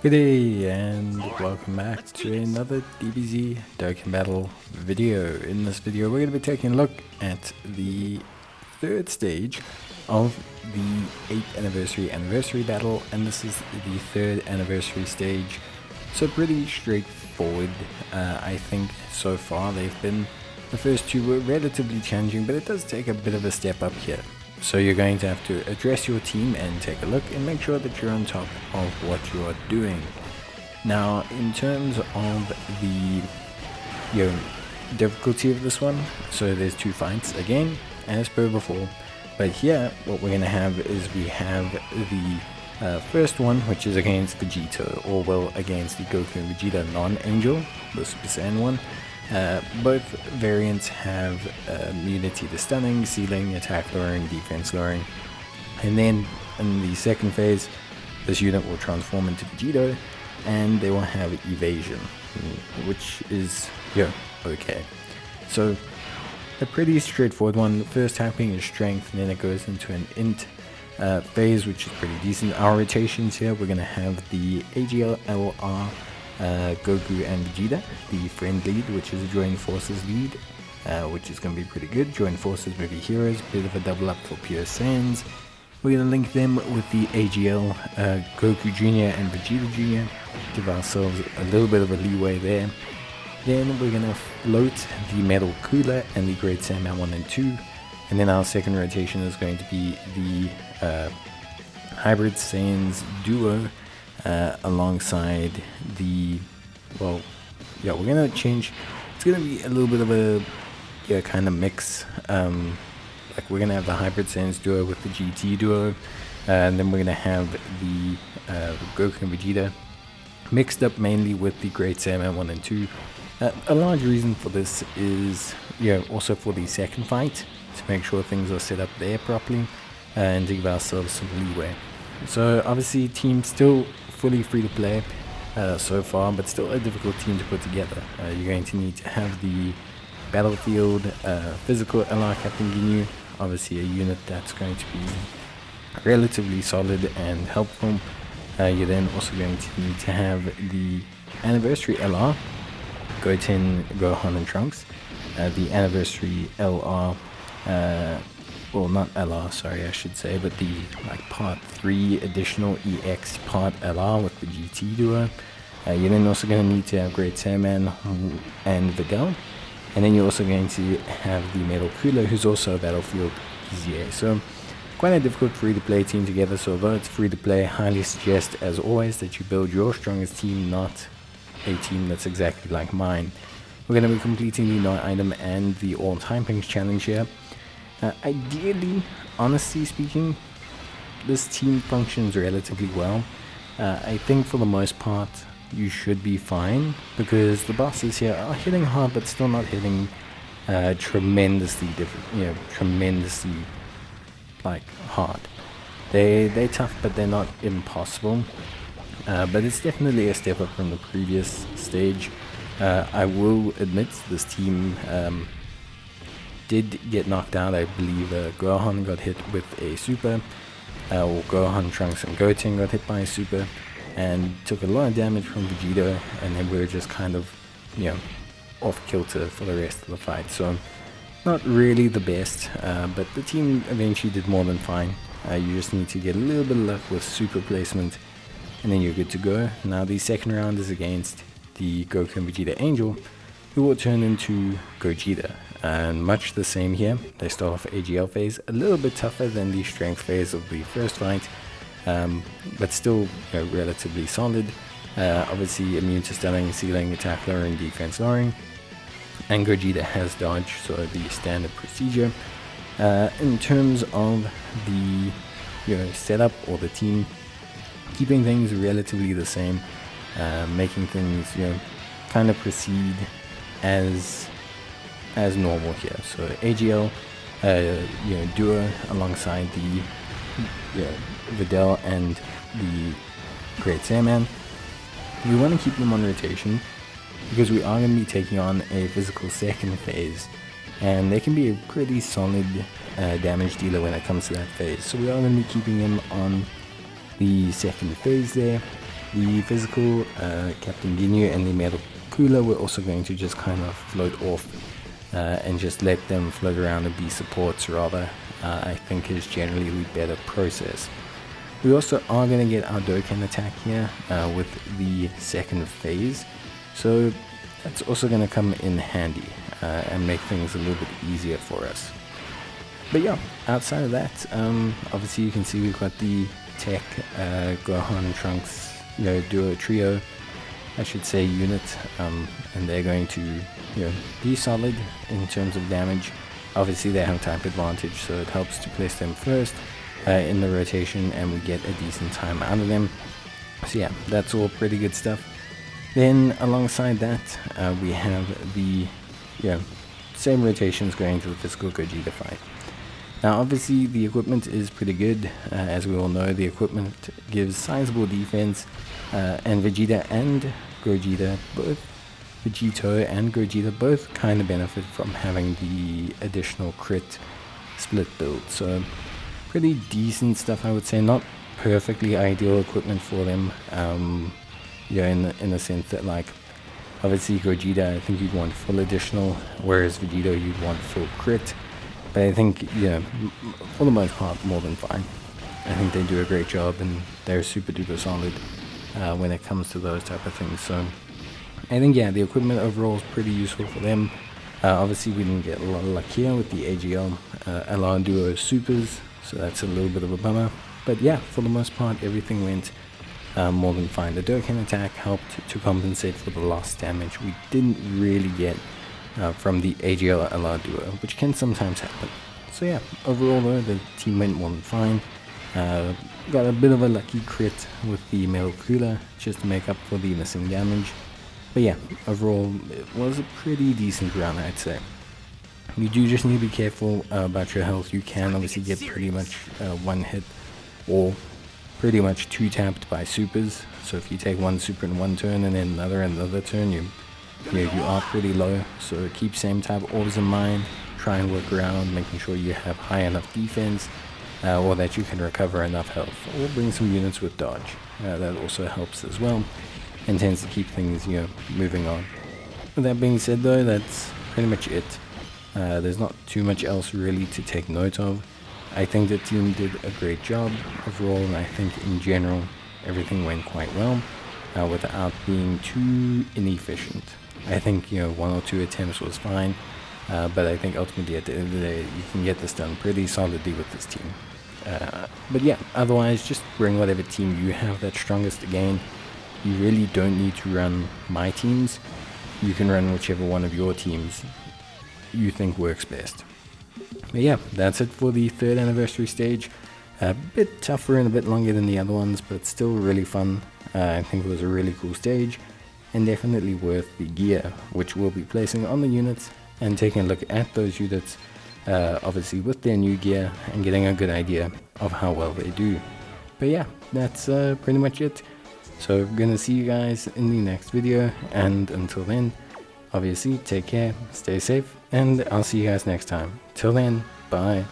Good day and welcome back to another Dbz Dokkan battle video. In this video we're going to be taking a look at the third stage of the 8th anniversary battle, and this is the third anniversary stage. So pretty straightforward. I think so far the first two were relatively challenging, but it does take a bit of a step up here. So you're going to have to address your team and take a look and make sure that you're on top of what you are doing. Now, in terms of the difficulty of this one, so there's two fights again, as per before. But here, what we're going to have is we have the first one, which is against Vegito, or well, against the Goku and Vegeta non-Angel, the Super Saiyan one. Both variants have immunity to stunning, sealing, attack lowering, defense lowering, and then in the second phase this unit will transform into Vegito and they will have evasion, which is okay. So a pretty straightforward one. The first typing is strength, and then it goes into an int phase, which is pretty decent. Our rotations here, we're going to have the AGL LR Goku and Vegeta, the friend lead, which is a join forces lead, which is going to be pretty good. Join forces with the heroes, bit of a double up for pure Saiyans. We're going to link them with the AGL Goku Jr. and Vegeta Jr. Give ourselves a little bit of a leeway there. Then we're going to float the Metal Cooler and the Great Saiyaman 1 and 2. And then our second rotation is going to be the Hybrid Saiyans duo, alongside the, we're gonna change. It's gonna be a little bit of a kind of mix. Like we're gonna have the Hybrid Saiyans duo with the GT duo, and then we're gonna have the Goku and Vegeta mixed up mainly with the Great Saiyaman 1 and 2. A large reason for this is also for the second fight, to make sure things are set up there properly and to give ourselves some leeway. So obviously team still fully free to play so far, but still a difficult team to put together. You're going to need to have the battlefield physical LR Captain Ginyu, obviously a unit that's going to be relatively solid and helpful. You're then also going to need to have the anniversary LR Goten, Gohan and Trunks, the anniversary LR, well, not LR, sorry, I should say, but the part 3 additional EX part LR with the GT duo. You're then also going to need to have Great Saiyaman and Videl, and then you're also going to have the Metal Cooler, who's also a battlefield EZA. So quite a difficult free-to-play team together. So although it's free-to-play, highly suggest, as always, that you build your strongest team, not a team that's exactly like mine. We're going to be completing the non-item and the all-time pings challenge here. Ideally, honestly speaking, this team functions relatively well. I think for the most part you should be fine, because the bosses here are hitting hard but still not hitting tremendously hard. They're tough, but they're not impossible. But it's definitely a step up from the previous stage. I will admit this team did get knocked out. I believe Gohan got hit with a super, or Gohan, Trunks and Goten got hit by a super and took a lot of damage from Vegeta, and then we were just kind of off kilter for the rest of the fight. So not really the best, but the team eventually did more than fine. You just need to get a little bit of luck with super placement and then you're good to go. Now the second round is against the Goku and Vegeta Angel, who will turn into Gogeta. And much the same here. They start off AGL phase, a little bit tougher than the strength phase of the first fight, but still relatively solid. Obviously immune to stunning, sealing, attack lowering, defense lowering, and Gogeta has dodge, so the standard procedure. In terms of the setup or the team, keeping things relatively the same, making things kind of proceed as normal here. So AGL duo alongside the Videl and the Great Saiyaman. We want to keep them on rotation because we are going to be taking on a physical second phase, and they can be a pretty solid damage dealer when it comes to that phase. So we are going to be keeping him on the second phase there. The physical Captain Ginyu and the metal cooler, we're also going to just kind of float off and just let them float around and be supports rather. I think is generally the better process. We also are going to get our Dokkan attack here with the second phase, so that's also going to come in handy and make things a little bit easier for us. But yeah, outside of that, obviously you can see we've got the Tech, Gohan, Trunks, duo, trio, I should say, unit, and they're going to be solid in terms of damage. Obviously they have type advantage, so it helps to place them first in the rotation, and we get a decent time out of them. So yeah, that's all pretty good stuff. Then alongside that, we have the same rotations going to the physical Gogeta fight. Now obviously the equipment is pretty good. As we all know, the equipment gives sizable defense, and Vegeta and Gogeta both kind of benefit from having the additional crit split build. So pretty decent stuff, I would say. Not perfectly ideal equipment for them, in the sense that, like, obviously Gogeta, I think you'd want full additional, whereas Vegeta you'd want full crit. But I think, for the most part, more than fine. I think they do a great job, and they're super duper solid when it comes to those type of things. So I think, the equipment overall is pretty useful for them. Obviously we didn't get a lot of luck here with the AGL Allow Duo Supers, so that's a little bit of a bummer. But yeah, for the most part everything went more than fine. The Dokkan attack helped to compensate for the lost damage we didn't really get from the AGL Allow Duo, which can sometimes happen. So yeah, overall though, the team went more than fine. Got a bit of a lucky crit with the metal cooler just to make up for the missing damage. But yeah, overall it was a pretty decent round, I'd say. You do just need to be careful about your health. You can obviously get pretty much one hit or pretty much two tapped by supers. So if you take one super in one turn and then another turn, you are pretty low. So keep same type orbs in mind. Try and work around making sure you have high enough defense, or that you can recover enough health, or bring some units with dodge. That also helps as well, and tends to keep things moving on. With that being said though, that's pretty much it. There's not too much else really to take note of. I think the team did a great job overall, and I think in general everything went quite well without being too inefficient. I think one or two attempts was fine, but I think ultimately at the end of the day you can get this done pretty solidly with this team. But yeah, otherwise just bring whatever team you have that's strongest again. You really don't need to run my teams. You can run whichever one of your teams you think works best. But yeah, that's it for the 3rd anniversary stage. A bit tougher and a bit longer than the other ones, but still really fun. I think it was a really cool stage, and definitely worth the gear, which we'll be placing on the units and taking a look at those units, obviously with their new gear, and getting a good idea of how well they do. But yeah, that's pretty much it. So I'm gonna see you guys in the next video, and until then, obviously take care, stay safe, and I'll see you guys next time. Till then, bye.